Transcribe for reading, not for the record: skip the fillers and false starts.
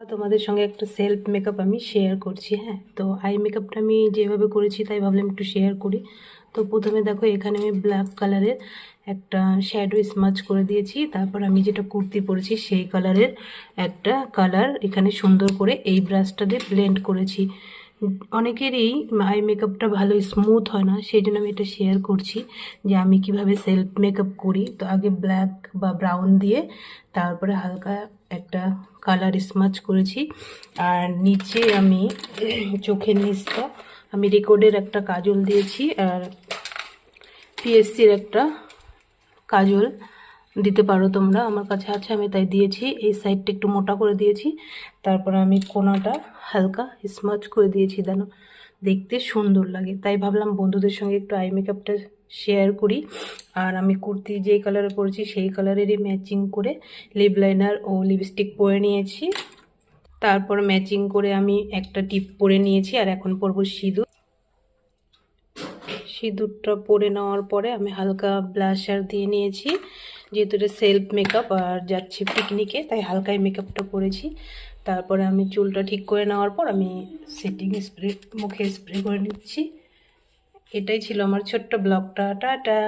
তোমাদের সঙ্গে একটা সেলফ মেকআপ আমি শেয়ার করছি। হ্যাঁ, তো আই মেকআপটা আমি যেভাবে করেছি তাই ভাবলাম একটু শেয়ার করি। তো প্রথমে দেখো এখানে আমি ব্ল্যাক কালারের একটা শ্যাডো স্মাচ করে দিয়েছি। তারপর আমি যেটা কুর্তি পরেছি সেই কালারের একটা কালার এখানে সুন্দর করে এই ব্রাশটা দিয়ে ব্লেন্ড করেছি। অনেকেরই আই মেকআপটা ভালো স্মুথ হয় না, সেই জন্য আমি এটা শেয়ার করছি যে আমি কিভাবে সেলফ মেকআপ করি। তো আগে ব্ল্যাক বা ব্রাউন দিয়ে তারপরে হালকা একটা কালার স্মাচ করেছি। আর নিচে আমি চোখের নিচটা আমি রেকর্ডের একটা কাজল দিয়েছি, আর পিএসসির একটা কাজল দিতে পারো তোমরা, আমার কাছে আছে আমি তাই দিয়েছি। এই সাইডটা একটু মোটা করে দিয়েছি, তারপর আমি কোনাটা হালকা স্মাচ করে দিয়েছি, যেন দেখতে সুন্দর লাগে। তাই ভাবলাম বন্ধুদের সঙ্গে একটু আই মেকআপটা শেয়ার করি। আর আমি কুর্তি যেই কালারে পরেছি সেই কালারেরই ম্যাচিং করে লিপ লাইনার ও লিপস্টিক পরে নিয়েছি। তারপর ম্যাচিং করে আমি একটা টিপ পরে নিয়েছি, আর এখন পরবো সিঁদুর। সিঁদুরটা পরে নেওয়ার পরে আমি হালকা ব্লাশার দিয়ে নিয়েছি, যেহেতু এটা সেলফ মেকআপ আর যাচ্ছি পিকনিকে, তাই হালকাই মেকআপটা করেছি। তারপরে আমি চুলটা ঠিক করে নেওয়ার পর আমি সেটিং স্প্রে মুখে স্প্রে করে নিচ্ছি। এটাই ছিল আমার ছোট্ট ব্লগটা। টাটা।